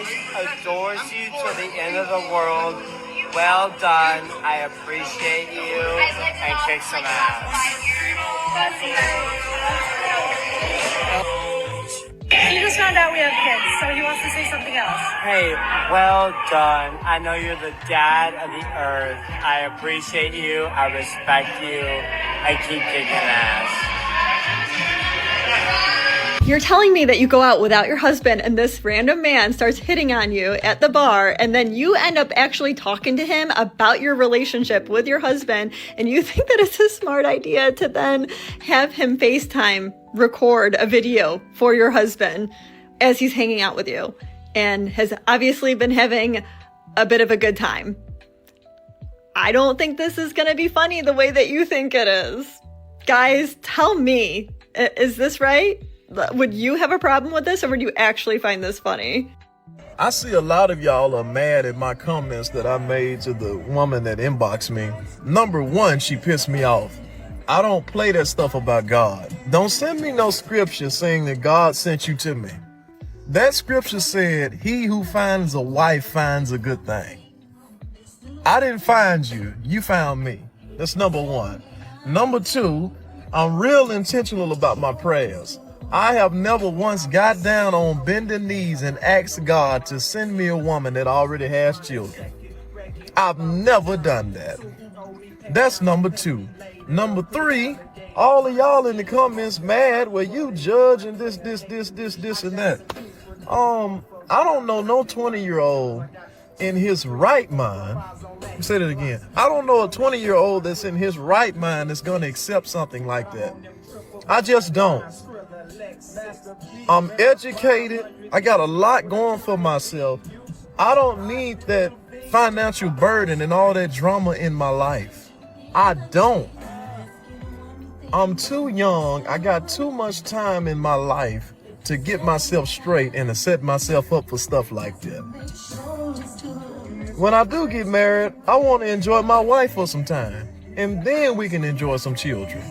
Christ adores you to the end of the world. Well done. I appreciate you. And kick some ass. He just found out we have kids, so he wants to say something else. Hey, well done. I know you're the dad of the earth. I appreciate you. I respect you. I keep kicking ass. You're telling me that you go out without your husband and this random man starts hitting on you at the bar, and then you end up actually talking to him about your relationship with your husband, and you think that it's a smart idea to then have him FaceTime record a video for your husband as he's hanging out with you and has obviously been having a bit of a good time. I don't think this is going to be funny the way that you think it is. Guys, tell me, is this right? Would you have a problem with this, or would you actually find this funny? I see a lot of y'all are mad at my comments that I made to the woman that inboxed me. Number one, she pissed me off. I don't play that stuff about God. Don't send me no scripture saying that God sent you to me. That scripture said, he who finds a wife finds a good thing. I didn't find you. You found me. That's number one. Number two, I'm real intentional about my prayers. I have never once got down on bending knees and asked God to send me a woman that already has children. I've never done that. That's number two. Number three, all of y'all in the comments mad where you judge and this and that. I don't know no 20-year-old in his right mind. Let me say that again. I don't know a 20-year-old that's in his right mind that's going to accept something like that. I just don't. I'm educated. I got a lot going for myself. I don't need that financial burden and all that drama in my life. I don't. I'm too young. I got too much time in my life to get myself straight and to set myself up for stuff like that. When I do get married, I want to enjoy my wife for some time, and then we can enjoy some children.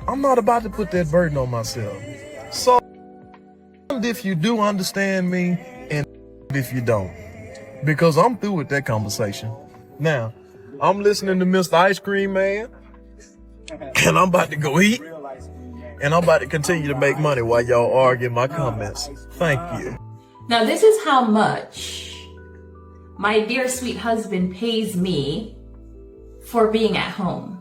I'm not about to put that burden on myself. So, if you do understand me, and if you don't, because I'm through with that conversation. Now, I'm listening to Mr. Ice Cream Man, and I'm about to go eat, and I'm about to continue to make money while y'all argue my comments. Thank you. Now, this is how much my dear sweet husband pays me for being at home.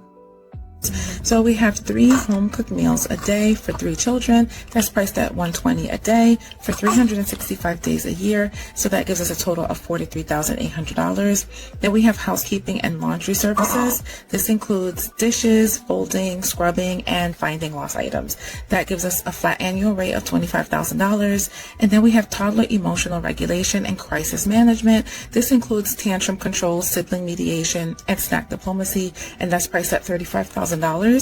So we have 3 home-cooked meals a day for 3 children. That's priced at $120 a day for 365 days a year. So that gives us a total of $43,800. Then we have housekeeping and laundry services. This includes dishes, folding, scrubbing, and finding lost items. That gives us a flat annual rate of $25,000. And then we have toddler emotional regulation and crisis management. This includes tantrum control, sibling mediation, and snack diplomacy. And that's priced at $35,000.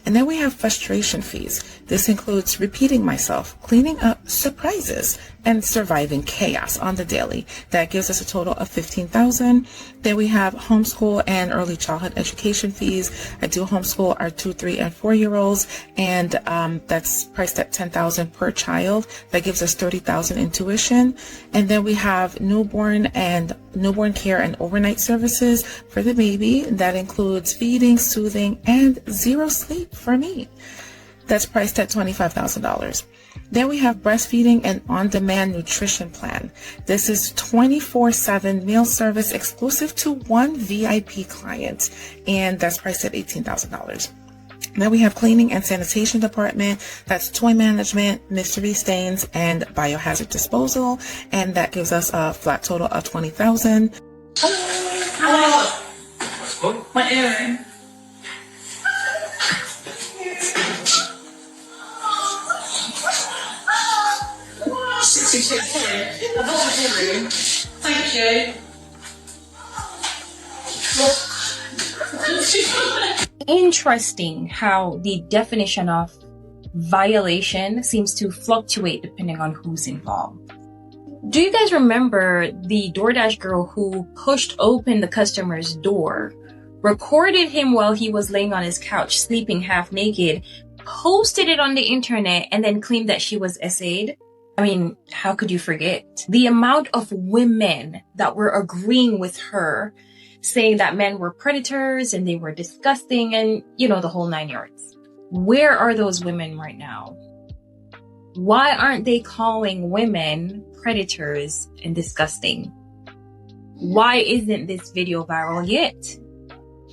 And then we have frustration fees. This includes repeating myself, cleaning up surprises, and surviving chaos on the daily. That gives us a total of $15,000. Then we have homeschool and early childhood education fees. I do homeschool our 2, 3, and 4-year-olds, and that's priced at $10,000 per child. That gives us $30,000 in tuition. And then we have newborn care and overnight services for the baby. That includes feeding, soothing, and 0 sleep for me. That's priced at $25,000. Then we have breastfeeding and on-demand nutrition plan. This is 24/7 meal service exclusive to one VIP client, and that's priced at $18,000. Then we have cleaning and sanitation department. That's toy management, mystery stains, and biohazard disposal, and that gives us a flat total of $20,000. Oh, my earring. Thank you. Interesting how the definition of violation seems to fluctuate depending on who's involved. Do you guys remember the DoorDash girl who pushed open the customer's door, recorded him while he was laying on his couch sleeping half naked, posted it on the internet, and then claimed that she was SA'd? I mean, how could you forget? The amount of women that were agreeing with her, saying that men were predators and they were disgusting and, you know, the whole 9 yards. Where are those women right now? Why aren't they calling women predators and disgusting? Why isn't this video viral yet?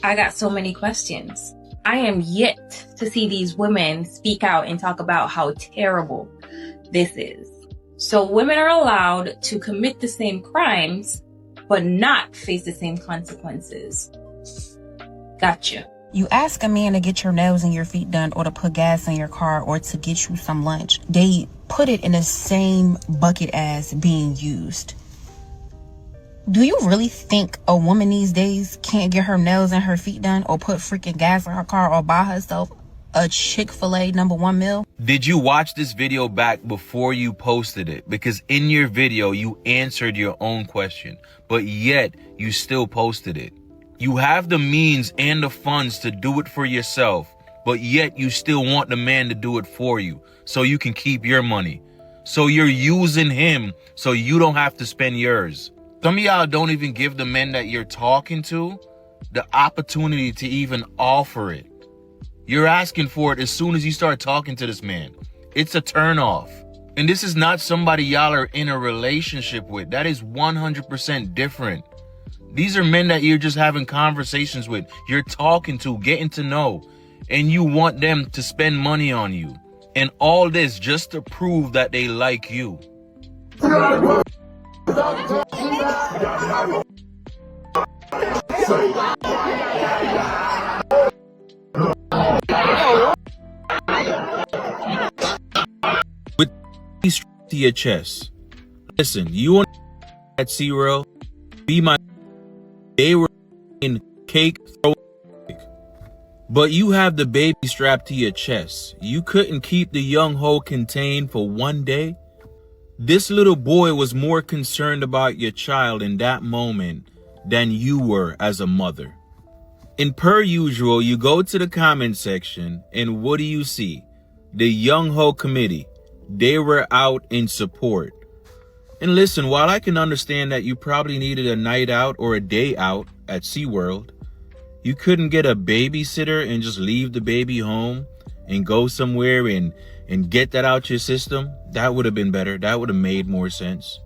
I got so many questions. I am yet to see these women speak out and talk about how terrible this is. So women are allowed to commit the same crimes, but not face the same consequences. Gotcha. You ask a man to get your nails and your feet done, or to put gas in your car, or to get you some lunch. They put it in the same bucket as being used. Do you really think a woman these days can't get her nails and her feet done, or put freaking gas in her car, or buy herself a Chick-fil-A #1 meal? Did you watch this video back before you posted it? Because in your video, you answered your own question, but yet you still posted it. You have the means and the funds to do it for yourself, but yet you still want the man to do it for you so you can keep your money. So you're using him so you don't have to spend yours. Some of y'all don't even give the men that you're talking to the opportunity to even offer it. You're asking for it as soon as you start talking to this man. It's a turnoff. And this is not somebody y'all are in a relationship with. That is 100% different. These are men that you're just having conversations with. You're talking to, getting to know, and you want them to spend money on you. And all this just to prove that they like you. With these to your chest. Listen, you want at SeaWorld, be my. They were in cake throwing, but you have the baby strapped to your chest. You couldn't keep the young hoe contained for one day. This little boy was more concerned about your child in that moment than you were as a mother. And per usual, you go to the comment section, and what do you see? The Young Ho Committee. They were out in support. And listen, while I can understand that you probably needed a night out or a day out at SeaWorld, you couldn't get a babysitter and just leave the baby home and go somewhere and get that out your system. That would have been better. That would have made more sense.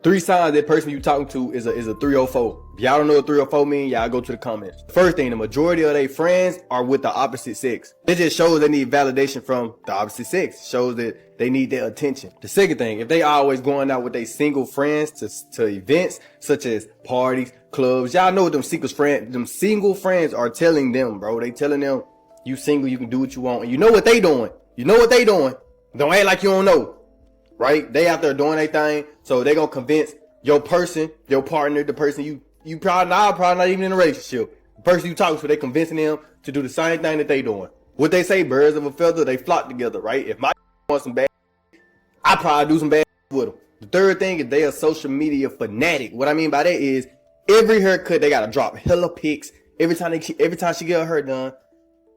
3 signs that person you talking to is a 304. If y'all don't know what 304 mean, y'all go to the comments. First thing, the majority of their friends are with the opposite sex. It just shows they need validation from the opposite sex. Shows that they need their attention. The second thing, if they always going out with their single friends to events such as parties, clubs, y'all know what them single friends are telling them, bro. They telling them, you single, you can do what you want. And you know what they doing. You know what they doing. Don't act like you don't know. Right? They out there doing their thing. So they gonna convince your person, your partner, the person you probably not even in a relationship. The person you talking to, they convincing them to do the same thing that they doing. What they say, birds of a feather, they flock together, right? If my want some bad, I probably do some bad with them. The third thing is they a social media fanatic. What I mean by that is every haircut they gotta drop hella pics. Every time she get her hair done,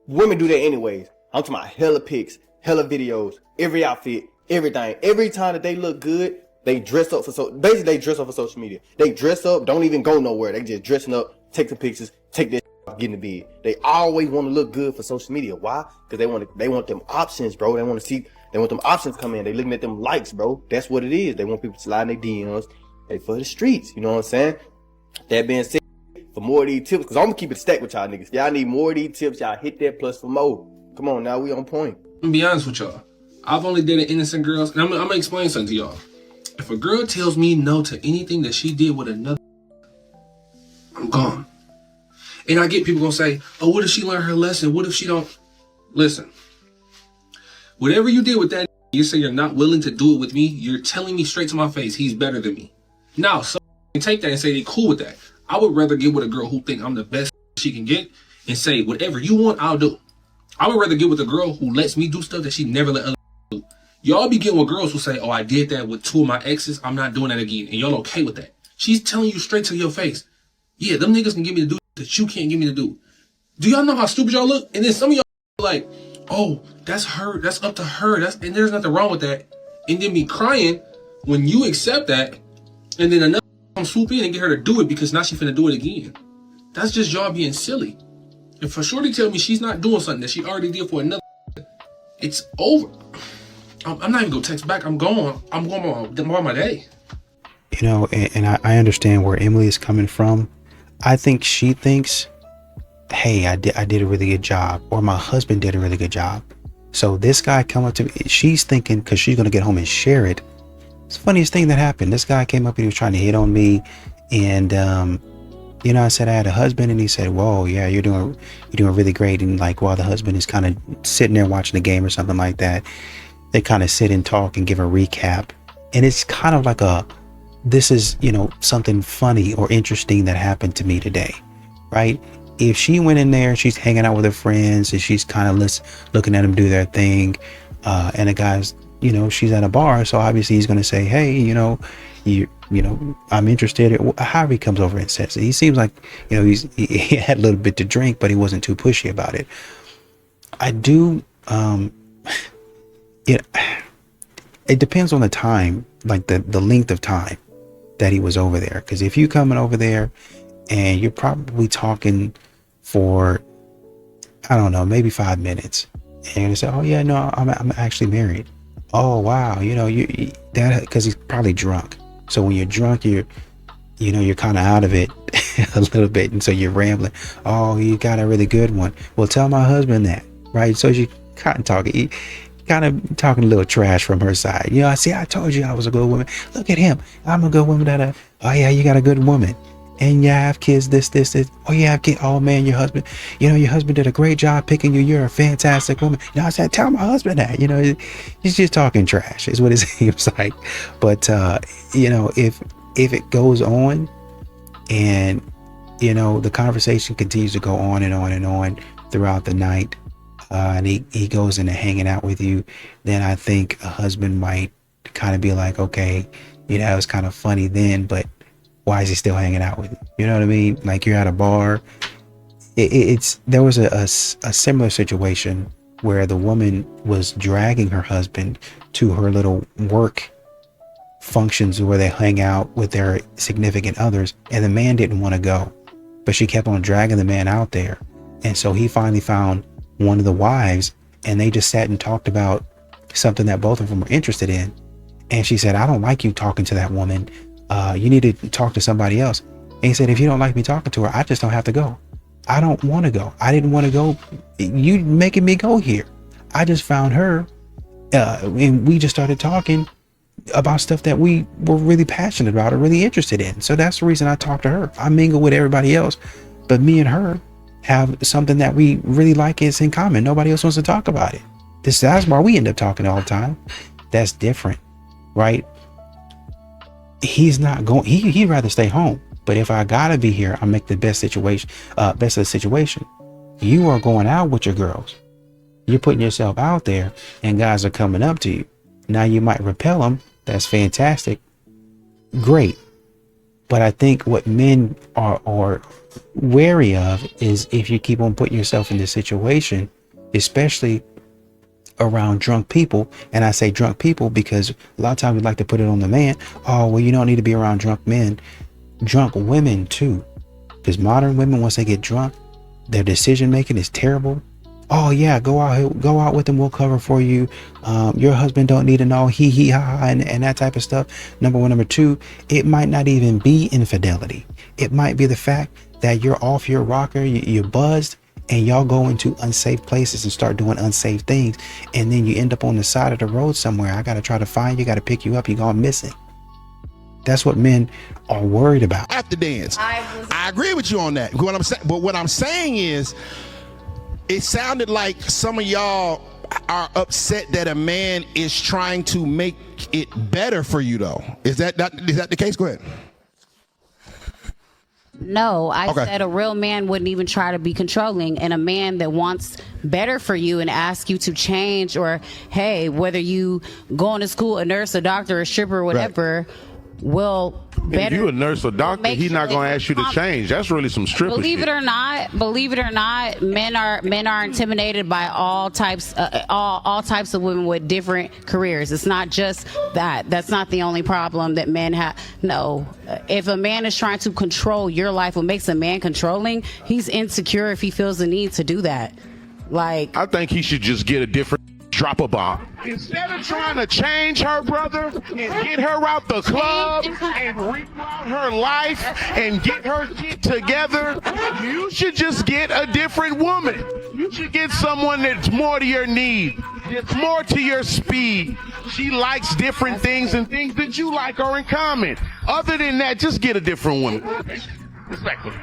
women do that anyways. I'm talking about hella pics, hella videos, every outfit, everything. Every time that they look good, they dress up for they dress up for social media. They dress up, don't even go nowhere. They just dressing up, take the pictures, take this off, get in the bed. They always want to look good for social media. Why? Because they want them options, bro. They want them options come in. They looking at them likes, bro. That's what it is. They want people to slide in their DMs. They for the streets. You know what I'm saying? That being said, for more of these tips, because I'm gonna keep it stacked with y'all niggas. Y'all need more of these tips. Y'all hit that plus for more. Come on, now we on point. I'm gonna be honest with y'all. I've only dated innocent girls, and I'm gonna explain something to y'all. If a girl tells me no to anything that she did with another, I'm gone. And I get people gonna say, oh, what if she learned her lesson? What if she don't? Listen, whatever you did with that, you say you're not willing to do it with me, you're telling me straight to my face, he's better than me. Now, so can take that and say they cool with that. I would rather get with a girl who think I'm the best she can get and say, whatever you want, I'll do. I would rather get with a girl who lets me do stuff that she never let other do. Y'all be getting with girls who say, oh, I did that with 2 of my exes, I'm not doing that again. And y'all okay with that. She's telling you straight to your face, yeah, them niggas can get me to do that you can't get me to do. Do y'all know how stupid y'all look? And then some of y'all like, oh, that's her, that's up to her, and there's nothing wrong with that. and then be crying when you accept that, and then another come swoop in and get her to do it because now she finna do it again. That's just y'all being silly. If a shorty tell me she's not doing something that she already did for another, it's over. I'm not even gonna text back. I'm going on my day. You know, and I understand where Emily is coming from. I think she thinks, hey, I did a really good job, or my husband did a really good job. So this guy come up to me, she's thinking, because she's going to get home and share it. It's the funniest thing that happened. This guy came up and he was trying to hit on me. And, you know, I said I had a husband, and he said, whoa, yeah, you're doing really great. And like, while the husband is kind of sitting there watching the game or something like that, they kind of sit and talk and give a recap. And it's kind of like this is, you know, something funny or interesting that happened to me today, right? If she went in there, she's hanging out with her friends and she's kind of looking at them do their thing, and the guy's, you know, she's at a bar, so obviously he's going to say, hey, you know, I'm interested. However he comes over and says it. He seems like, you know, he had a little bit to drink, but he wasn't too pushy about it. I do, it depends on the time, like the length of time that he was over there. Because if you coming over there and you're probably talking for, I don't know, maybe 5 minutes, and you say, oh yeah, no, I'm actually married. Oh wow, you know, that because he's probably drunk. So when you're drunk, you're kind of out of it a little bit, and so you're rambling. Oh, you got a really good one. Well, tell my husband that, right? So you kind of talking a little trash from her side. You know, I told you I was a good woman. Look at him. I'm a good woman. Oh yeah, you got a good woman. And you have kids, this. Oh, you have kids. Oh man, your husband did a great job picking you. You're a fantastic woman. You know, I said, tell my husband that. You know, he's just talking trash is what it seems like. But, you know, if it goes on and, you know, the conversation continues to go on and on and on throughout the night, and he goes into hanging out with you, then I think a husband might kind of be like, okay, you know, it was kind of funny then, but why is he still hanging out with you? You know what I mean? Like, you're at a bar. There was a similar situation where the woman was dragging her husband to her little work functions where they hang out with their significant others, and the man didn't want to go, but she kept on dragging the man out there. And so he finally found one of the wives, and they just sat and talked about something that both of them were interested in. And she said, I don't like you talking to that woman. You need to talk to somebody else. And he said, if you don't like me talking to her, I just don't have to go. I don't want to go. I didn't want to go. You making me go here. I just found her, and we just started talking about stuff that we were really passionate about or really interested in. So that's the reason I talked to her. I mingle with everybody else, but me and her have something that we really like is in common. Nobody else wants to talk about it. That's why we end up talking all the time. That's different, right? He's not going. He'd rather stay home. But if I gotta be here, I'll make the best of the situation. You are going out with your girls. You're putting yourself out there, and guys are coming up to you. Now you might repel them. That's fantastic. Great. But I think what men are wary of is if you keep on putting yourself in this situation, especially around drunk people. And I say drunk people because a lot of times we like to put it on the man. Oh, well, you don't need to be around drunk men. Drunk women too, because modern women, once they get drunk, their decision making is terrible. Oh yeah, go out with them, we'll cover for you. Your husband don't need to know, he ha ha, and that type of stuff. Number one. Number two, it might not even be infidelity. It might be the fact that you're off your rocker, you're buzzed, and y'all go into unsafe places and start doing unsafe things, and then you end up on the side of the road somewhere. I gotta try to find you, gotta pick you up, you gone missing. That's what men are worried about. After dance. I agree with you on that. What I'm saying is, it sounded like some of y'all are upset that a man is trying to make it better for you, though. Is that the case? Go ahead. No, I said a real man wouldn't even try to be controlling, and a man that wants better for you and ask you to change, or hey, whether you going to school, a nurse, a doctor, a stripper, whatever, will If you a nurse or doctor, he's not going to ask you to change. That's really some stripper Believe shit. it or not, men are intimidated by all types of women with different careers. It's not just that. That's not the only problem that men have. No, if a man is trying to control your life, what makes a man controlling, he's insecure if he feels the need to do that. Like, I think he should just get a different drop a bomb. Instead of trying to change her, brother, and get her out the club and reroute her life and get her shit together, you should just get a different woman. You should get someone that's more to your need, that's more to your speed. She likes different things, and things that you like are in common. Other than that, just get a different woman. Respectfully.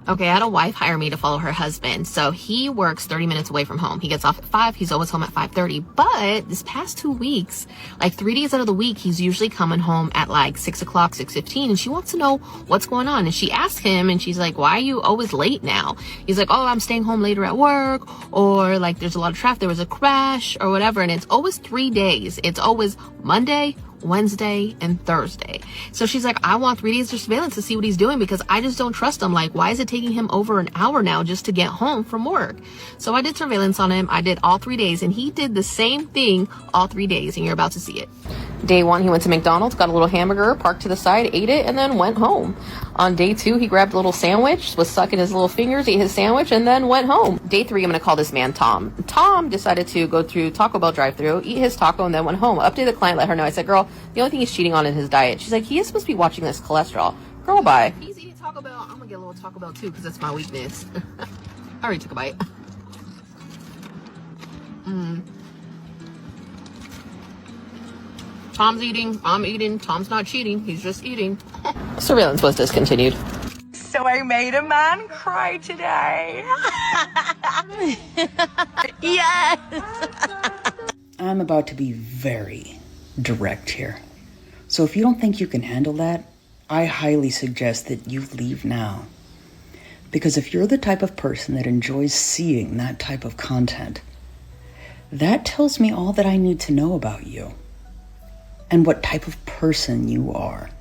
Okay, I had a wife hire me to follow her husband. So he works 30 minutes away from home. He gets off at 5. He's always home at 5:30. But this past 2 weeks, like 3 days out of the week, he's usually coming home at like 6 o'clock, 6:15. And she wants to know what's going on. And she asks him, and she's like, why are you always late now? He's like, oh, I'm staying home later at work. Or like there's a lot of traffic. There was a crash or whatever. And it's always 3 days. It's always Monday, Wednesday, and Thursday. So she's like, I want 3 days of surveillance to see what he's doing because I just don't trust him. Like, why is it taking him over an hour now just to get home from work? So I did surveillance on him. I did all 3 days, and he did the same thing all 3 days, and you're about to see it. Day 1, he went to McDonald's, got a little hamburger, parked to the side, ate it, and then went home. On day 2, he grabbed a little sandwich, was sucking his little fingers, ate his sandwich, and then went home. Day 3, I'm going to call this man Tom. Tom decided to go through Taco Bell drive-thru, eat his taco, and then went home. Updated the client, let her know. I said, girl, the only thing he's cheating on is his diet. She's like, he is supposed to be watching this cholesterol. Girl, bye. He's eating Taco Bell. I'm going to get a little Taco Bell, too, because that's my weakness. I already took a bite. Tom's eating, I'm eating, Tom's not cheating, he's just eating. Surveillance was discontinued. So I made a man cry today. Yes. I'm about to be very direct here. So if you don't think you can handle that, I highly suggest that you leave now. Because if you're the type of person that enjoys seeing that type of content, that tells me all that I need to know about you. And what type of person you are.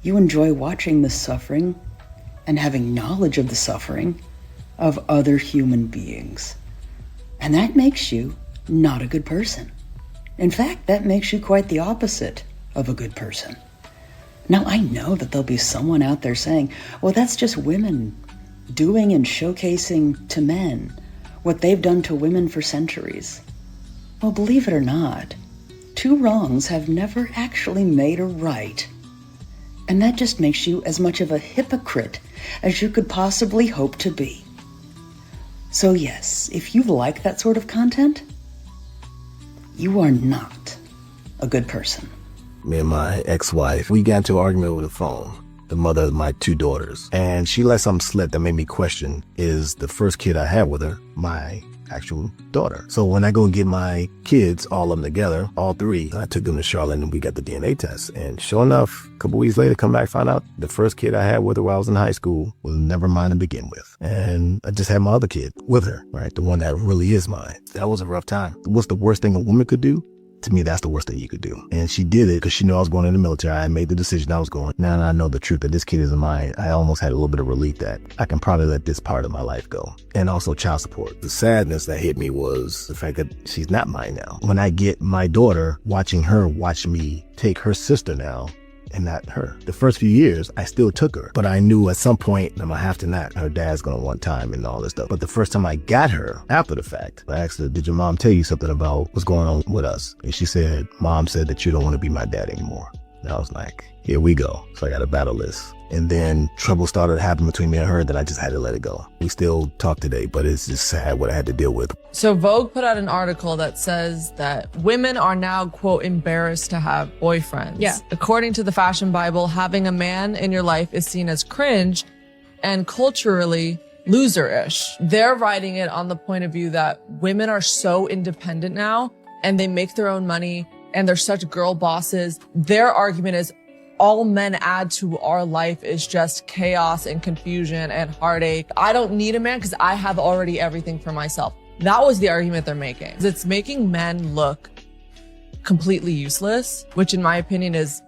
You enjoy watching the suffering and having knowledge of the suffering of other human beings. And that makes you not a good person. In fact, that makes you quite the opposite of a good person. Now, I know that there'll be someone out there saying, well, that's just women doing and showcasing to men what they've done to women for centuries. Well, believe it or not, 2 wrongs have never actually made a right. And that just makes you as much of a hypocrite as you could possibly hope to be. So yes, if you like that sort of content, you are not a good person. Me and my ex-wife, we got into an argument over the phone, the mother of my 2 daughters. And she let something slip that made me question, is the first kid I had with her my actual daughter? So when I go and get my kids, all of them together, all 3, I took them to Charlotte and we got the DNA test. And sure enough, a couple weeks later, come back, find out the first kid I had with her while I was in high school was never mine to begin with. And I just had my other kid with her, right? The one that really is mine. That was a rough time. What's the worst thing a woman could do? To me, that's the worst thing you could do. And she did it because she knew I was going in the military. I made the decision I was going. Now that I know the truth that this kid isn't mine, I almost had a little bit of relief that I can probably let this part of my life go. And also child support. The sadness that hit me was the fact that she's not mine now. When I get my daughter, watching her watch me take her sister now, and not her. The first few years, I still took her, but I knew at some point I'm gonna have to not. Her dad's gonna want time and all this stuff. But the first time I got her, after the fact, I asked her, did your mom tell you something about what's going on with us? And she said, Mom said that you don't want to be my dad anymore. And I was like, here we go. So I got to battle this. And then trouble started happening between me and her that I just had to let it go. We still talk today, but it's just sad what I had to deal with. So Vogue put out an article that says that women are now, quote, embarrassed to have boyfriends. Yeah. According to the Fashion Bible, having a man in your life is seen as cringe and culturally loser-ish. They're writing it on the point of view that women are so independent now and they make their own money and they're such girl bosses. Their argument is all men add to our life is just chaos and confusion and heartache. I don't need a man because I have already everything for myself. That was the argument they're making. It's making men look completely useless, which in my opinion is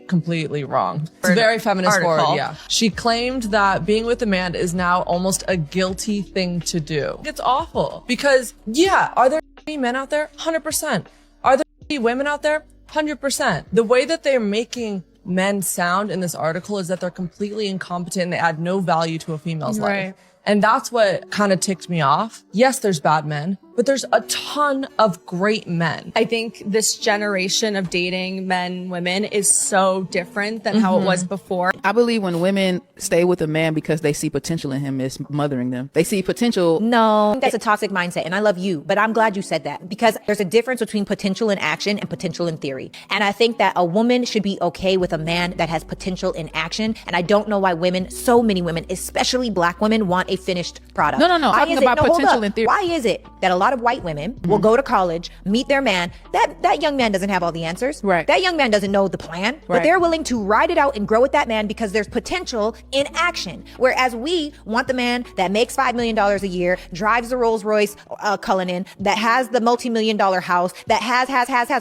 completely wrong. It's very feminist forward, yeah. She claimed that being with a man is now almost a guilty thing to do. It's awful because, yeah, are there men out there? 100%. Are there women out there? 100%. The way that they're making men sound in this article is that they're completely incompetent and they add no value to a female's life. And that's what kind of ticked me off. Yes, there's bad men, but there's a ton of great men. I think this generation of dating men, women is so different than how it was before. I believe when women stay with a man because they see potential in him, it's mothering them. They see potential. No, that's a toxic mindset. And I love you, but I'm glad you said that because there's a difference between potential in action and potential in theory. And I think that a woman should be okay with a man that has potential in action. And I don't know why women, so many women, especially black women, want a finished product. No. Talking about potential in theory. Why is it that a lot of white women will go to college, meet their man, that young man doesn't have all the answers. Right. That young man doesn't know the plan, but they're willing to ride it out and grow with that man because there's potential in action. Whereas we want the man that makes $5 million a year, drives the Rolls Royce Cullinan, that has the multi-million-dollar house, that has.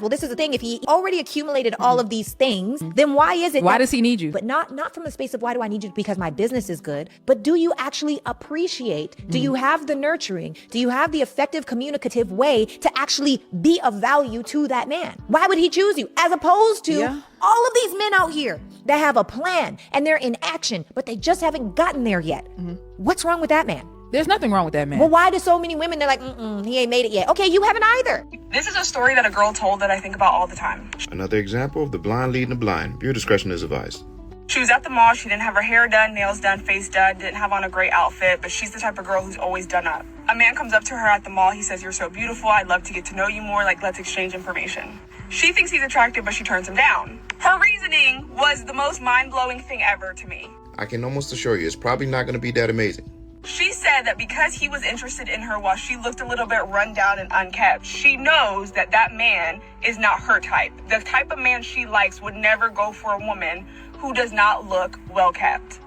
Well, this is the thing. If he already accumulated all of these things, then why is it? Why does he need you? But not from the space of why do I need you because my business is good, but do you actually appreciate? Do you have the nurturing? Do you have the effective communicative way to actually be of value to that man? Why would he choose you? As opposed to all of these men out here that have a plan and they're in action, but they just haven't gotten there yet. What's wrong with that man? There's nothing wrong with that man. Well, why do so many women, they're like, he ain't made it yet. Okay, you haven't either. This is a story that a girl told that I think about all the time. Another example of the blind leading the blind. Viewer discretion is advised. She was at the mall. She didn't have her hair done, nails done, face done, didn't have on a great outfit, but she's the type of girl who's always done up. A man comes up to her at the mall. He says, "You're so beautiful. I'd love to get to know you more. Like, let's exchange information." She thinks he's attractive, but she turns him down. Her reasoning was the most mind-blowing thing ever to me. I can almost assure you it's probably not going to be that amazing. She said that because he was interested in her while she looked a little bit run down and unkept, she knows that that man is not her type. The type of man she likes would never go for a woman who does not look well kept.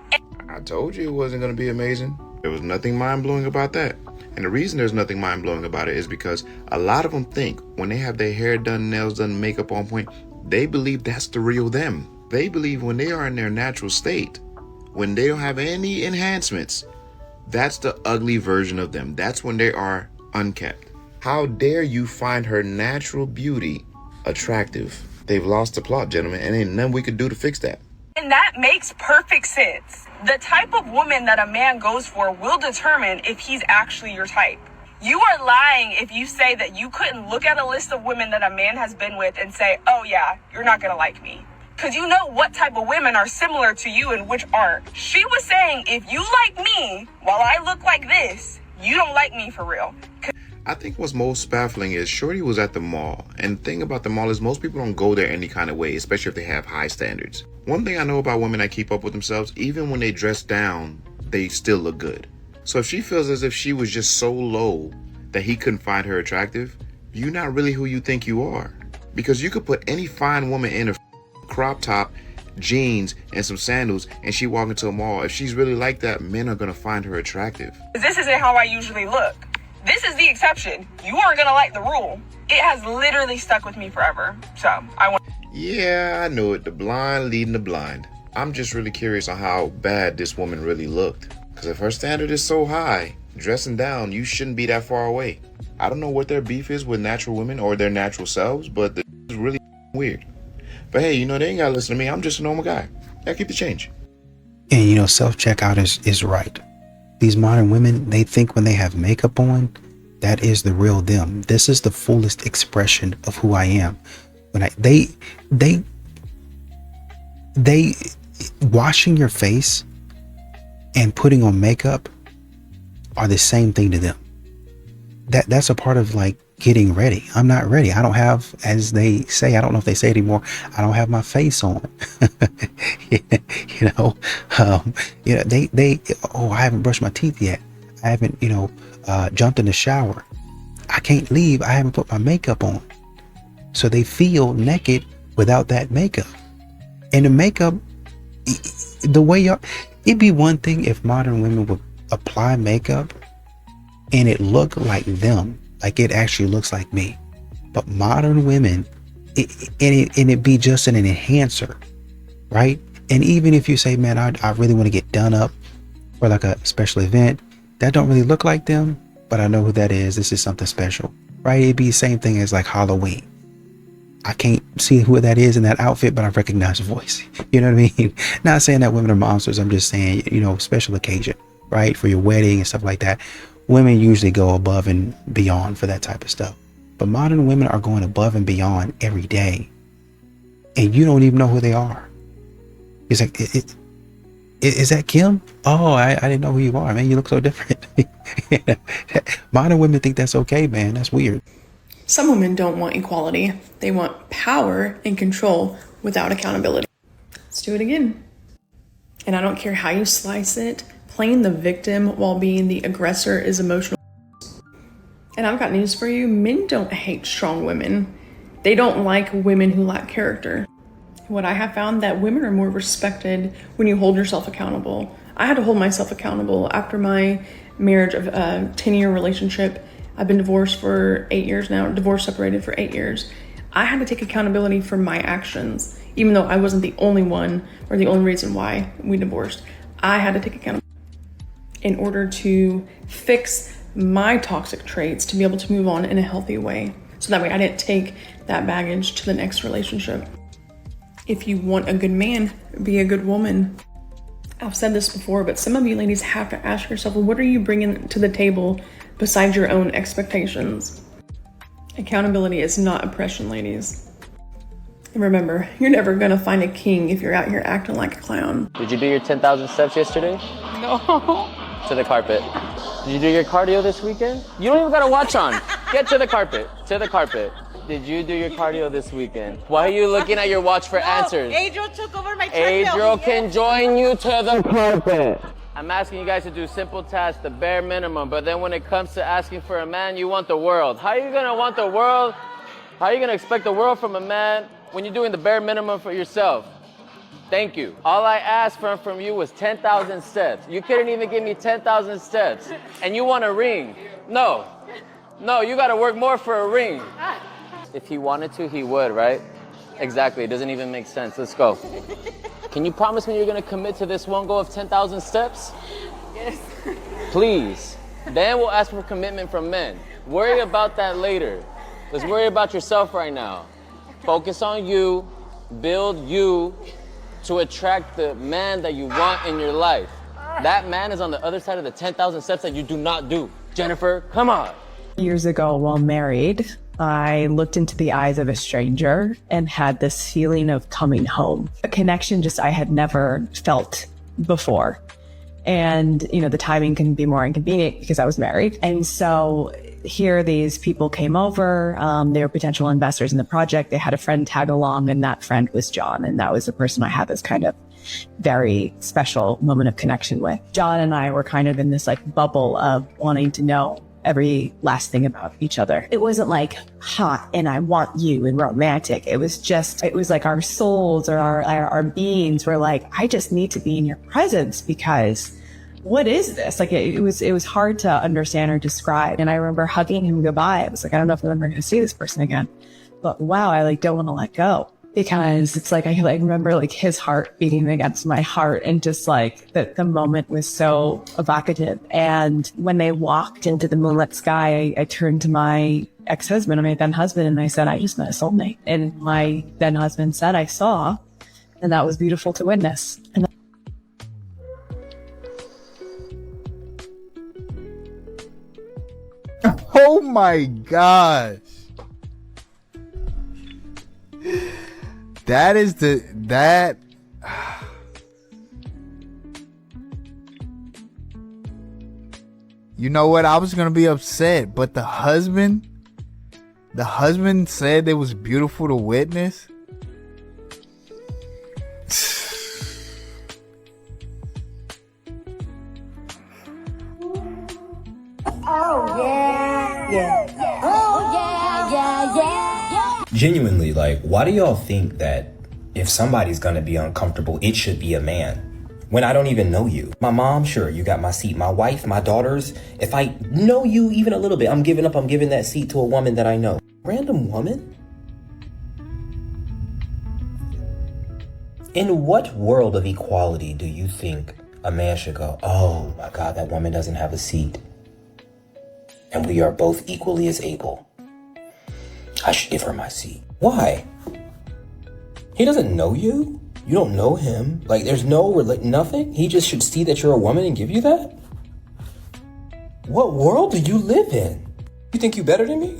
I told you it wasn't going to be amazing. There was nothing mind-blowing about that. And the reason there's nothing mind-blowing about it is because a lot of them think when they have their hair done, nails done, makeup on point, they believe that's the real them. They believe when they are in their natural state, when they don't have any enhancements, that's the ugly version of them. That's when they are unkept. How dare you find her natural beauty attractive? They've lost the plot, gentlemen, and ain't nothing we could do to fix that. And that makes perfect sense. The type of woman that a man goes for will determine if he's actually your type. You are lying if you say that you couldn't look at a list of women that a man has been with and say, oh yeah, you're not gonna like me. Because you know what type of women are similar to you and which aren't. She was saying, if you like me while I look like this, you don't like me for real. I think what's most baffling is Shorty was at the mall, and the thing about the mall is most people don't go there any kind of way, especially if they have high standards. One thing I know about women that keep up with themselves, even when they dress down, they still look good. So if she feels as if she was just so low that he couldn't find her attractive, you're not really who you think you are. Because you could put any fine woman in a crop top, jeans, and some sandals, and she walk into a mall. If she's really like that, men are gonna find her attractive. This isn't how I usually look. This is the exception. You aren't gonna like the rule. It has literally stuck with me forever. So I want. Yeah, I know it. The blind leading the blind. I'm just really curious on how bad this woman really looked. Because if her standard is so high, dressing down, you shouldn't be that far away. I don't know what their beef is with natural women or their natural selves, but this is really weird. But hey, they ain't gotta listen to me. I'm just a normal guy. I keep the change. And self-checkout is right. These modern women, they think when they have makeup on, that is the real them. This is the fullest expression of who I am. When they washing your face and putting on makeup are the same thing to them. That's a part of like getting ready. I'm not ready. I don't have, as they say, I don't know if they say it anymore, I don't have my face on. I haven't brushed my teeth yet. I haven't, jumped in the shower. I can't leave. I haven't put my makeup on. So they feel naked without that makeup. And the makeup, the way it'd be one thing if modern women would apply makeup and it looked like them, like it actually looks like me. But modern women, it'd be just an enhancer. right? And even if you say, man, I really want to get done up for like a special event, that don't really look like them, but I know who that is. This is something special, right? It'd be the same thing as like Halloween. I can't see who that is in that outfit, but I recognize the voice. You know what I mean? Not saying that women are monsters. I'm just saying, you know, special occasion, right? For your wedding and stuff like that. Women usually go above and beyond for that type of stuff. But modern women are going above and beyond every day. And you don't even know who they are. It's like, is that Kim? Oh, I didn't know who you are, man. You look so different. Modern women think that's okay, man. That's weird. Some women don't want equality. They want power and control without accountability. Let's do it again. And I don't care how you slice it, playing the victim while being the aggressor is emotional. And I've got news for you. Men don't hate strong women. They don't like women who lack character. What I have found that women are more respected when you hold yourself accountable. I had to hold myself accountable after my marriage of a 10-year relationship. I've been divorced for 8 years now, separated for 8 years. I had to take accountability for my actions, even though I wasn't the only one or the only reason why we divorced. I had to take accountability in order to fix my toxic traits to be able to move on in a healthy way. So that way I didn't take that baggage to the next relationship. If you want a good man, be a good woman. I've said this before, but some of you ladies have to ask yourself, well, what are you bringing to the table besides your own expectations? Accountability is not oppression, ladies. And remember, you're never gonna find a king if you're out here acting like a clown. Did you do your 10,000 steps yesterday? No. To the carpet. Did you do your cardio this weekend? You don't even got a watch on. Get to the carpet. To the carpet. Did you do your cardio this weekend? Why are you looking at your watch for answers? Adriel took over my treadmill. Adriel can join you to the carpet. I'm asking you guys to do simple tasks, the bare minimum, but then when it comes to asking for a man, you want the world. How are you gonna want the world? How are you gonna expect the world from a man when you're doing the bare minimum for yourself? Thank you. All I asked from you was 10,000 steps. You couldn't even give me 10,000 steps. And you want a ring. No, you gotta work more for a ring. If he wanted to, he would, right? Exactly, it doesn't even make sense. Let's go. Can you promise me you're gonna commit to this one goal of 10,000 steps? Yes. Please. Then we'll ask for commitment from men. Worry about that later. Let's worry about yourself right now. Focus on you, build you to attract the man that you want in your life. That man is on the other side of the 10,000 steps that you do not do. Jennifer, come on. Years ago, while married, I looked into the eyes of a stranger and had this feeling of coming home, a connection just I had never felt before. And, you know, the timing can be more inconvenient because I was married. And so here these people came over, they were potential investors in the project. They had a friend tag along, and that friend was John. And that was the person I had this kind of very special moment of connection with. John and I were kind of in this like bubble of wanting to know every last thing about each other. It wasn't like hot and I want you and romantic. It was like our souls or our beings were like, I just need to be in your presence because what is this? Like it was hard to understand or describe. And I remember hugging him goodbye. I was like, I don't know if I'm ever going to see this person again, but wow, I like don't want to let go. Because it's like, I remember like his heart beating against my heart, and just like the moment was so evocative. And when they walked into the moonlit sky, I turned to my ex-husband, my then husband, and I said, I just met a soulmate. And my then husband said, I saw, and that was beautiful to witness. And oh my gosh. You know what? I was gonna be upset, but the husband said it was beautiful to witness. Genuinely, like, why do y'all think that if somebody's gonna be uncomfortable, it should be a man? When I don't even know you. My mom, sure, you got my seat. My wife, my daughters, if I know you even a little bit, I'm giving that seat to a woman that I know. Random woman? In what world of equality do you think a man should go, oh my God, that woman doesn't have a seat, and we are both equally as able, I should give her my seat? Why? He doesn't know you. You don't know him. Like, there's nothing. He just should see that you're a woman and give you that? What world do you live in? You think you better than me?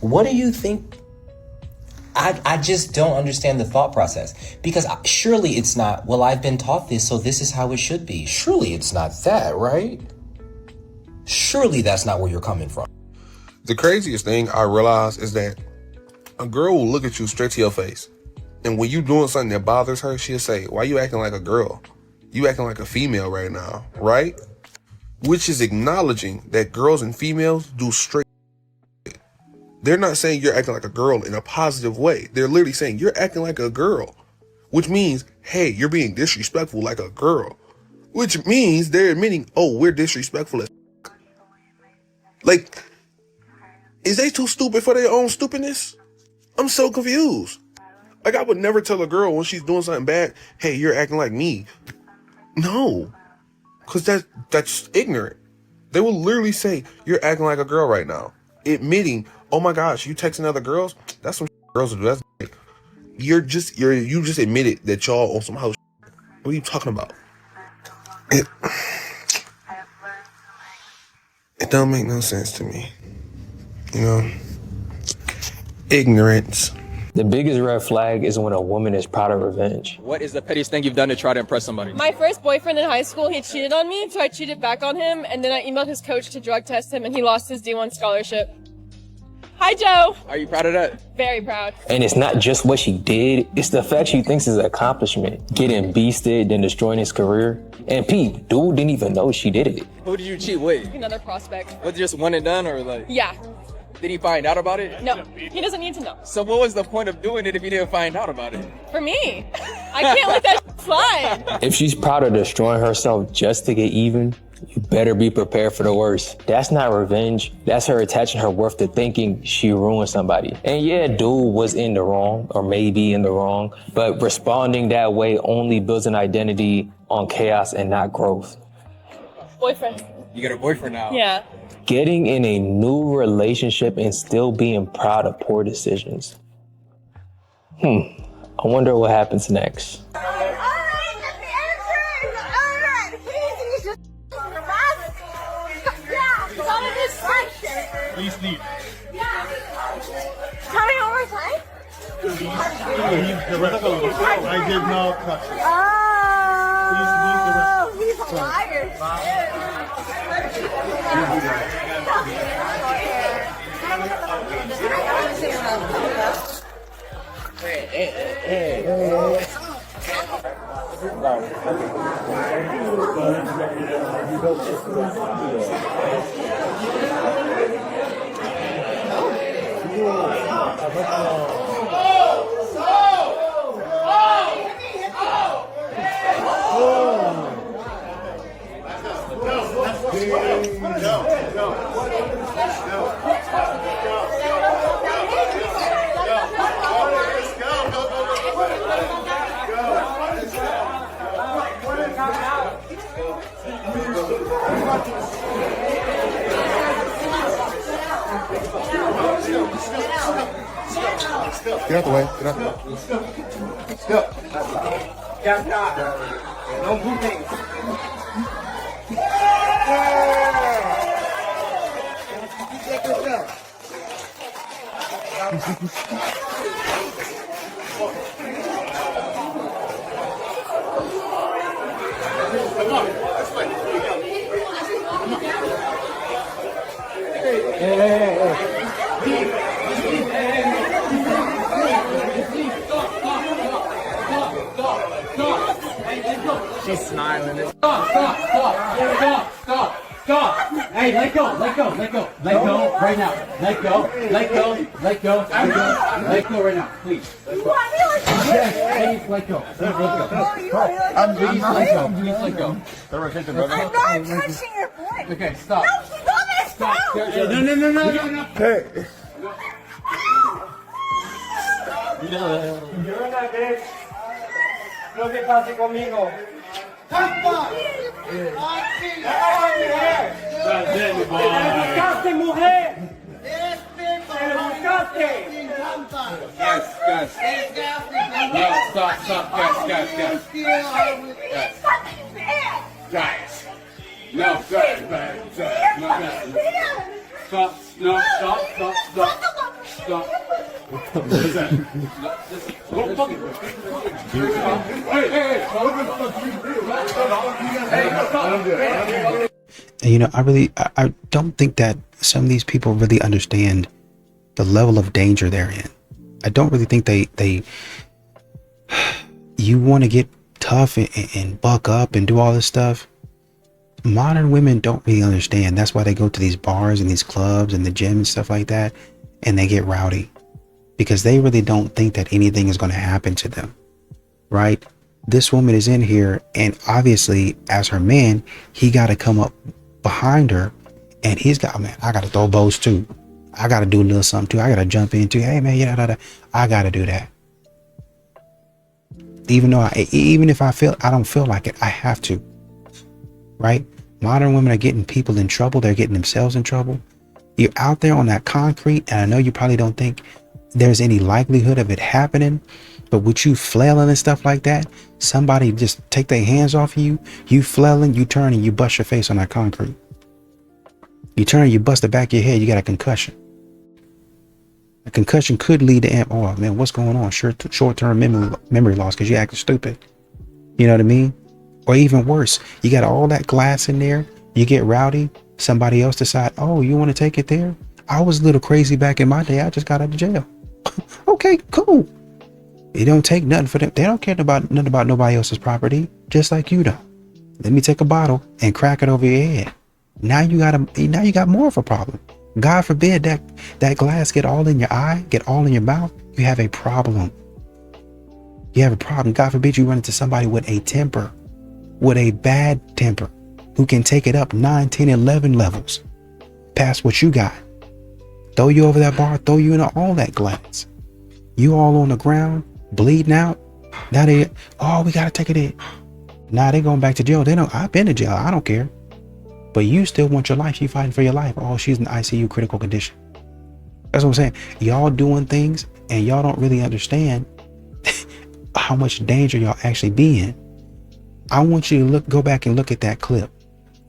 What do you think? I just don't understand the thought process, because surely it's not, well, I've been taught this, so this is how it should be. Surely it's not that, right? Surely that's not where you're coming from. The craziest thing I realize is that a girl will look at you straight to your face, and when you doing something that bothers her, she'll say, why you acting like a girl? You acting like a female right now, right? Which is acknowledging that girls and females do straight. They're not saying you're acting like a girl in a positive way. They're literally saying you're acting like a girl, which means, hey, you're being disrespectful like a girl, which means they're admitting, oh, we're disrespectful as like, is they too stupid for their own stupidness? I'm so confused. Like, I would never tell a girl when she's doing something bad, hey, you're acting like me. No, because that's ignorant. They will literally say, you're acting like a girl right now. Admitting, oh my gosh, you texting other girls? That's some girls do. That's you just admitted that y'all on some house. What are you talking about? It don't make no sense to me. You know? Ignorance. The biggest red flag is when a woman is proud of revenge. What is the pettiest thing you've done to try to impress somebody? My first boyfriend in high school, he cheated on me, so I cheated back on him, and then I emailed his coach to drug test him, and he lost his D1 scholarship. Hi, Joe. Are you proud of that? Very proud. And it's not just what she did, it's the fact she thinks is an accomplishment. Getting beasted, then destroying his career. And Pete, dude didn't even know she did it. Who did you cheat with? Another prospect. Was it just one and done, or like? Yeah. Did he find out about it? No, he doesn't need to know. So what was the point of doing it if he didn't find out about it? For me, I can't let that slide. If she's proud of destroying herself just to get even, you better be prepared for the worst. That's not revenge. That's her attaching her worth to thinking she ruined somebody. And yeah, dude was in the wrong, or maybe in the wrong, but responding that way only builds an identity on chaos and not growth. Boyfriend. You got a boyfriend now? Yeah. Getting in a new relationship and still being proud of poor decisions. I wonder what happens next. Please leave. Tell me one more time. Leave the rest of the I did not touch it. Oh, he's a liar. Get out the way. Get out the way. Let's go. No moving. She's smiling. Stop! Hey, let go! Right now. Let go right now, please. Yes, please let go. Please let go. I'm not touching your foot. Okay, stop. No, he's on his phone. No. Hey. No te pases conmigo. ¡Canta! ¡Aquí! ¡Buscaste, mujer! ¡Buscaste! No, stop, guys. No, Stop. What is that? And you know, I don't think that some of these people really understand the level of danger they're in. I don't really think they you want to get tough and buck up and do all this stuff. Modern women don't really understand. That's why they go to these bars and these clubs and the gym and stuff like that, and they get rowdy because they really don't think that anything is going to happen to them, right? This woman is in here, and obviously as her man, he got to come up behind her, and he's got, man, I got to throw bows too. I got to do a little something too. I got to jump in too. Hey man, yeah, I got to do that. Even if I don't feel like it, I have to. Right? Modern women are getting people in trouble. They're getting themselves in trouble. You're out there on that concrete, and I know you probably don't think there's any likelihood of it happening, but with you flailing and stuff like that, somebody just take their hands off of you, you flailing, you turn and you bust your face on that concrete. You turn, you bust the back of your head, you got a concussion. A concussion could lead to, oh man, what's going on? Short-term memory loss because you're acting stupid. You know what I mean? Or even worse, you got all that glass in there, you get rowdy, somebody else decide, oh, you want to take it there? I was a little crazy back in my day, I just got out of jail. Okay, cool. It don't take nothing for them. They don't care nothing about nobody else's property, just like you don't. Let me take a bottle and crack it over your head. Now you got more of a problem. God forbid that glass get all in your eye, get all in your mouth. You have a problem. You have a problem. God forbid you run into somebody with a temper, with a bad temper, who can take it up 9, 10, 11 levels past what you got. Throw you over that bar, throw you into all that glass. You all on the ground, bleeding out. Now we gotta take it in. Now they going back to jail. They know I've been to jail. I don't care. But you still want your life. You fighting for your life. Oh, she's in ICU critical condition. That's what I'm saying. Y'all doing things and y'all don't really understand how much danger y'all actually be in. I want you to go back and look at that clip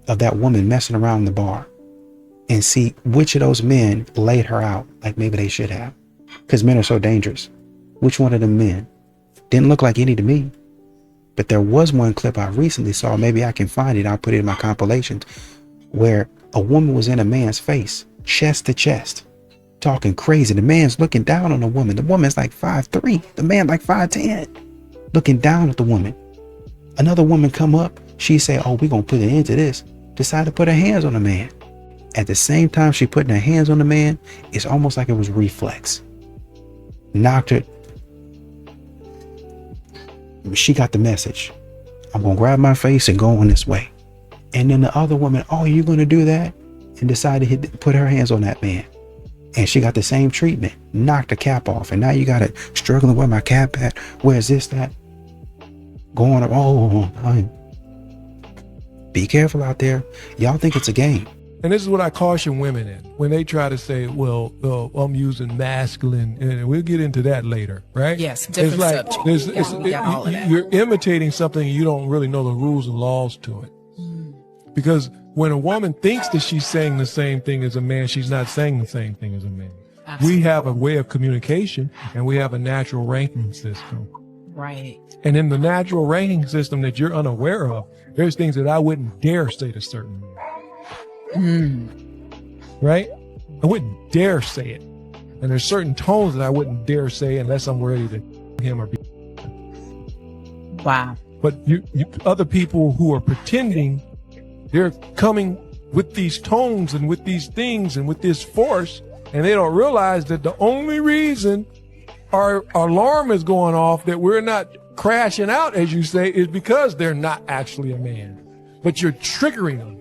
of that woman messing around in the bar and see which of those men laid her out like maybe they should have. Because men are so dangerous. Which one of them men? Didn't look like any to me. But there was one clip I recently saw. Maybe I can find it. I'll put it in my compilations, where a woman was in a man's face, chest to chest, talking crazy. The man's looking down on the woman. The woman's like 5'3". The man like 5'10", looking down at the woman. Another woman come up. She say, oh, we're going to put an end to this. Decide to put her hands on the man. At the same time she putting her hands on the man, it's almost like it was reflex. Knocked her. She got the message. I'm going to grab my face and go on this way. And then the other woman, oh, you're going to do that? And decided to put her hands on that man. And she got the same treatment. Knocked the cap off. And now you got it struggling where my cap at? Where's this, that? Going, be careful out there. Y'all think it's a game. And this is what I caution women in when they try to say, well, I'm using masculine, and we'll get into that later, right? Yes, different subject. You're imitating something and you don't really know the rules and laws to it. Because when a woman thinks that she's saying the same thing as a man, she's not saying the same thing as a man. Absolutely. We have a way of communication, and we have a natural ranking system. Right. And in the natural ranking system that you're unaware of, there's things that I wouldn't dare say to certain men. Right? I wouldn't dare say it. And there's certain tones that I wouldn't dare say unless I'm ready to him or be. Wow. But you other people who are pretending, they're coming with these tones and with these things and with this force, and they don't realize that the only reason our alarm is going off, that we're not crashing out, as you say, is because they're not actually a man. But you're triggering them.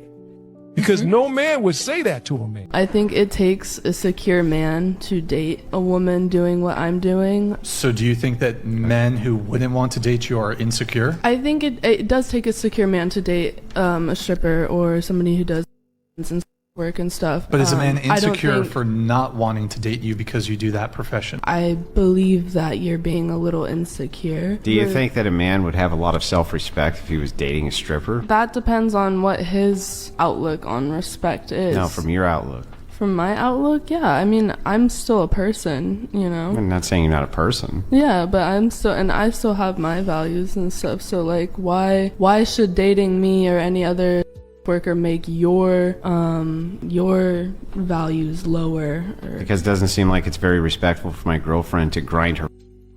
Because no man would say that to a man. I think it takes a secure man to date a woman doing what I'm doing. So do you think that men who wouldn't want to date you are insecure? I think it does take a secure man to date a stripper or somebody who does work and stuff. But is a man insecure for not wanting to date you because you do that profession? I believe that you're being a little insecure. Do you think that a man would have a lot of self-respect if he was dating a stripper? That depends on what his outlook on respect is. No, from your outlook. From my outlook, yeah. I mean, I'm still a person, you know? I'm not saying you're not a person. Yeah, but I still have my values and stuff. So like, why should dating me or any other worker make your values lower? Because it doesn't seem like it's very respectful for my girlfriend to grind her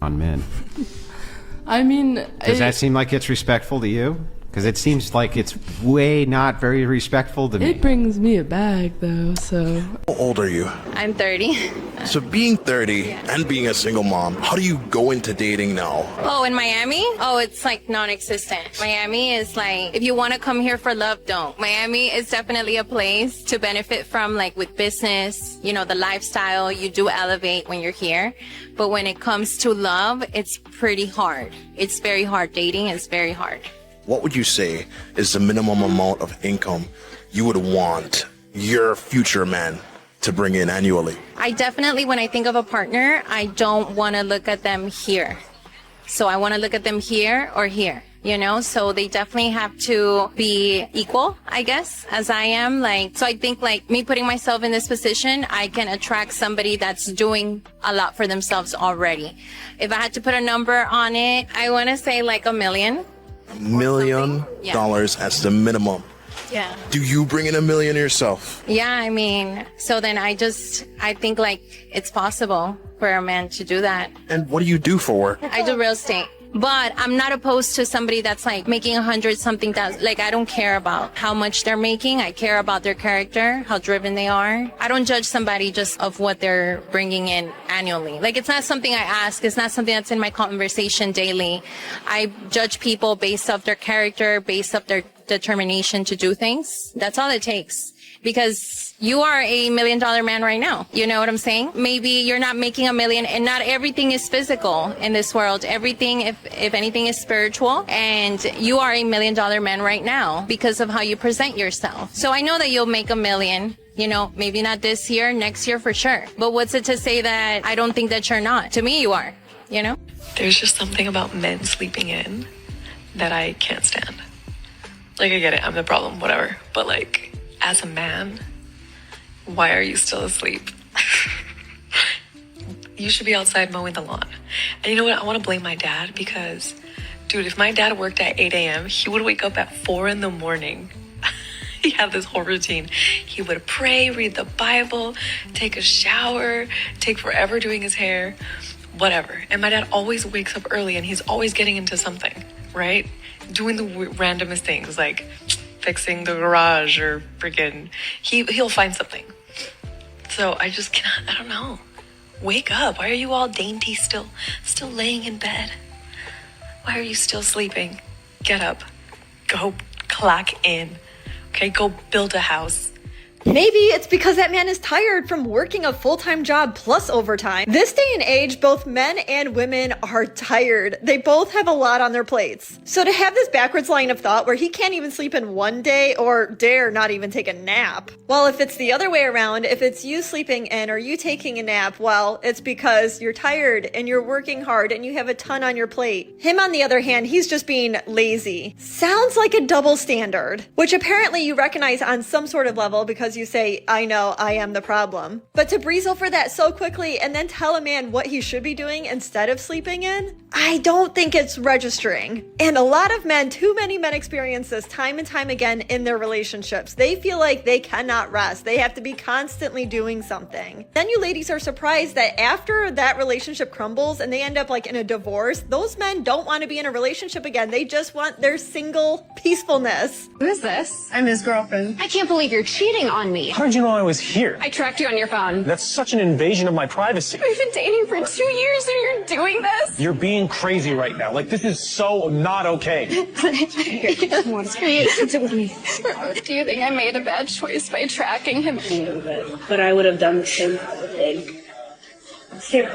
on men. I mean, does that seem like it's respectful to you? Because it seems like it's way not very respectful to me. It brings me a bag, though, so... How old are you? I'm 30. So being 30 and being a single mom, how do you go into dating now? Oh, in Miami? Oh, it's like non-existent. Miami is like, if you want to come here for love, don't. Miami is definitely a place to benefit from, like with business, you know, the lifestyle. You do elevate when you're here. But when it comes to love, it's pretty hard. It's very hard. Dating is very hard. What would you say is the minimum amount of income you would want your future man to bring in annually? I definitely, when I think of a partner, I don't want to look at them here. So I want to look at them here or here, you know? So they definitely have to be equal, I guess, as I am. Like, so I think like me putting myself in this position, I can attract somebody that's doing a lot for themselves already. If I had to put a number on it, I want to say like $1 million. $1 million as the minimum. Yeah. Do you bring in $1 million yourself? Yeah, I mean, so then I think like it's possible for a man to do that. And what do you do for work? I do real estate. But I'm not opposed to somebody that's like making 100-something thousand. Like, I don't care about how much they're making. I care about their character, how driven they are. I don't judge somebody just of what they're bringing in annually. Like, it's not something I ask. It's not something that's in my conversation daily. I judge people based off their character, based off their determination to do things. That's all it takes. Because you are a $1 million man right now. You know what I'm saying? Maybe you're not making $1 million, and not everything is physical in this world. Everything, if anything, is spiritual. And you are a $1 million man right now because of how you present yourself. So I know that you'll make $1 million. You know, maybe not this year, next year for sure. But what's it to say that I don't think that you're not? To me, you are, you know? There's just something about men sleeping in that I can't stand. Like, I get it, I'm the problem, whatever. But like, as a man, why are you still asleep? You should be outside mowing the lawn. And you know what? I want to blame my dad because, dude, if my dad worked at 8 a.m., he would wake up at 4 in the morning. He had this whole routine. He would pray, read the Bible, take a shower, take forever doing his hair, whatever. And my dad always wakes up early and he's always getting into something, right? Doing the randomest things like fixing the garage or freaking, he'll find something. So I just cannot, I don't know. Wake up. Why are you all dainty still laying in bed? Why are you still sleeping? Get up. Go clock in. Okay, go build a house. Maybe it's because that man is tired from working a full-time job plus overtime. This day and age, both men and women are tired. They both have a lot on their plates. So to have this backwards line of thought where he can't even sleep in one day or dare not even take a nap. Well, if it's the other way around, if it's you sleeping in or you taking a nap, well, it's because you're tired and you're working hard and you have a ton on your plate. Him, on the other hand, he's just being lazy. Sounds like a double standard, which apparently you recognize on some sort of level because you say, I know, I am the problem. But to breeze over that so quickly and then tell a man what he should be doing instead of sleeping in, I don't think it's registering. And a lot of men, too many men experience this time and time again in their relationships. They feel like they cannot rest. They have to be constantly doing something. Then you ladies are surprised that after that relationship crumbles and they end up like in a divorce, those men don't want to be in a relationship again. They just want their single peacefulness. Who is this? I'm his girlfriend. I can't believe you're cheating on on me. How did you know I was here? I tracked you on your phone. That's such an invasion of my privacy. We've been dating for 2 years and you're doing this? You're being crazy right now. Like, this is so not okay. Do you think I made a bad choice by tracking him? But I would have done the same thing. Here,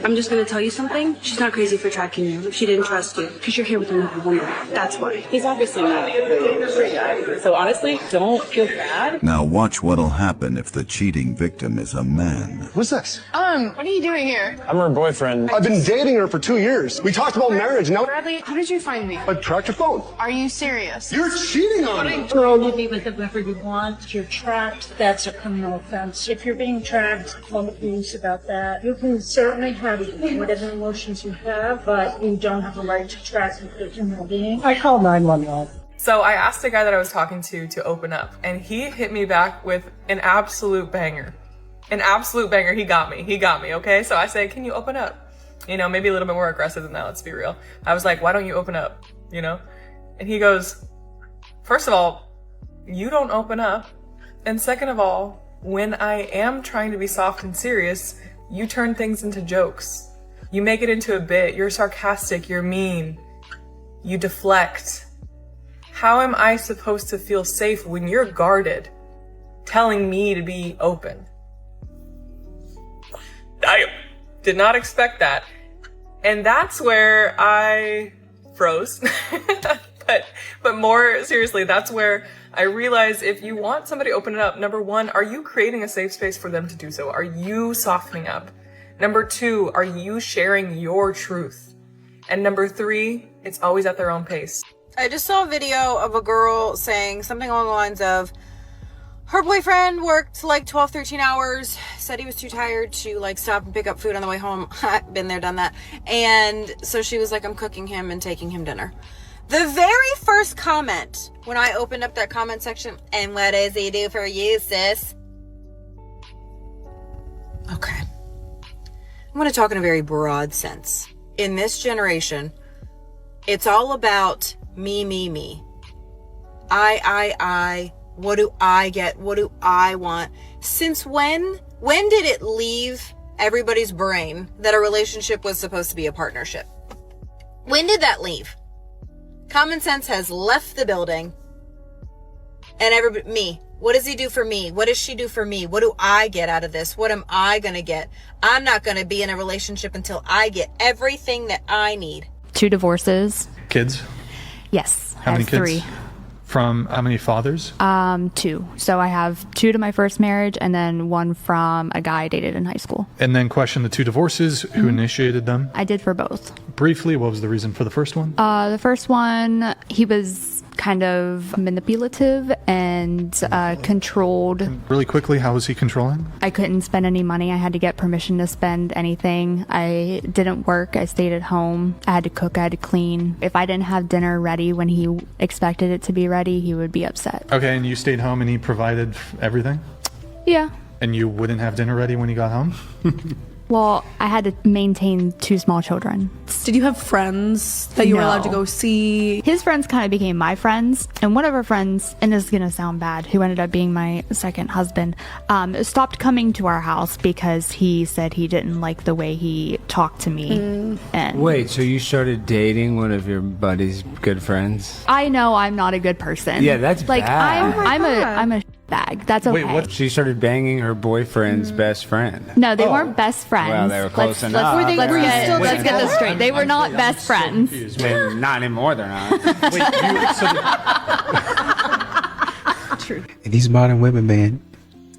I'm just gonna tell you something. She's not crazy for tracking you. She didn't trust you because you're here with another woman. That's why. He's obviously not a great guy. So honestly, don't feel bad. Now watch what'll happen if the cheating victim is a man. Who's this? What are you doing here? I'm her boyfriend. I've been dating her for 2 years. We talked about marriage. Now Bradley, how did you find me? I tracked your phone. Are you serious? You're cheating on me. Girl, you be with whoever you want. If you're tracked, that's a criminal offense. If you're being tracked, call the police about that. You can certainly have whatever emotions you have, but you don't have the right to track a human being. I call 911. So I asked the guy that I was talking to open up, and he hit me back with an absolute banger. An absolute banger. He got me, okay? So I said, can you open up? You know, maybe a little bit more aggressive than that, let's be real. I was like, why don't you open up? You know? And he goes, first of all, you don't open up. And second of all, when I am trying to be soft and serious, you turn things into jokes. You make it into a bit. You're sarcastic. You're mean. You deflect. How am I supposed to feel safe when you're guarded, telling me to be open? I did not expect that. And that's where I froze. But more seriously, that's where I realized if you want somebody to open it up, number one, are you creating a safe space for them to do so? Are you softening up? Number two, are you sharing your truth? And number three, it's always at their own pace. I just saw a video of a girl saying something along the lines of her boyfriend worked like 12, 13 hours, said he was too tired to like stop and pick up food on the way home. Been there, done that. And so she was like, I'm cooking him and taking him dinner. The very first comment when I opened up that comment section, and what does he do for you, sis? Okay. I'm going to talk in a very broad sense. In this generation, it's all about me, me, me. I. What do I get? What do I want? Since when did it leave everybody's brain that a relationship was supposed to be a partnership? When did that leave? Common sense has left the building. And everybody, me. What does he do for me? What does she do for me? What do I get out of this? What am I going to get? I'm not going to be in a relationship until I get everything that I need. 2 divorces. Kids? Yes. How many kids? 3. From how many fathers? 2. So I have 2 to my first marriage and then 1 from a guy I dated in high school. And then question the 2 divorces. Who initiated them? I did for both. Briefly, what was the reason for the first one? The first one, he was kind of manipulative and controlled. Really quickly, how was he controlling? I couldn't spend any money. I had to get permission to spend anything. I didn't work. I stayed at home. I had to cook. I had to clean. If I didn't have dinner ready when he expected it to be ready, he would be upset. Okay, and you stayed home and he provided everything? Yeah. And you wouldn't have dinner ready when he got home? Well, I had to maintain 2 small children. Did you have friends that you were allowed to go see? His friends kind of became my friends. And one of our friends, and this is going to sound bad, who ended up being my second husband, stopped coming to our house because he said he didn't like the way he talked to me. And Wait, so you started dating one of your buddy's good friends? I know I'm not a good person. Yeah, that's like bad. I'm a bag. That's okay. Wait, what? She started banging her boyfriend's best friend. No, they weren't best friends. Well, they were close enough. Let's get this straight. They were not best friends. Not anymore, they're not. True. These modern women, man,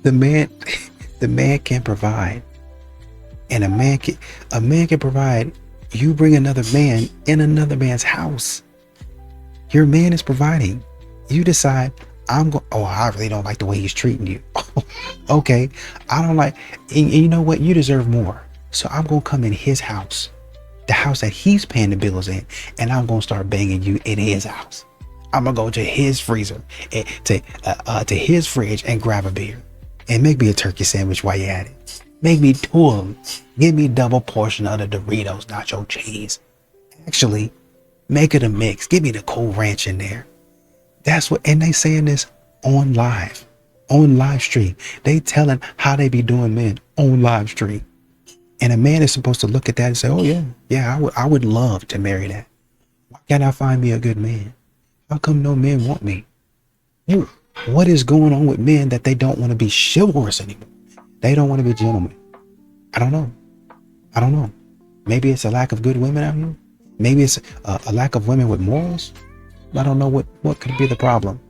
the man can provide, and a man can provide. You bring another man in another man's house. Your man is providing. You decide, I really don't like the way he's treating you. Okay, I don't like, and you know what? You deserve more. So I'm going to come in his house, the house that he's paying the bills in, and I'm going to start banging you in his house. I'm going to go to his freezer, to his fridge and grab a beer and make me a turkey sandwich while you're at it. Make me 2 of them. Give me double portion of the Doritos, nacho cheese. Actually, make it a mix. Give me the Cool Ranch in there. That's what, and they saying this on live on live stream. They telling how they be doing men on live stream. And a man is supposed to look at that and say, oh yeah, I would love to marry that. Why can't I find me a good man? How come no men want me? What is going on with men that they don't want to be chivalrous anymore? They don't want to be gentlemen. I don't know. Maybe it's a lack of good women out here. Maybe it's a lack of women with morals. I don't know what could be the problem.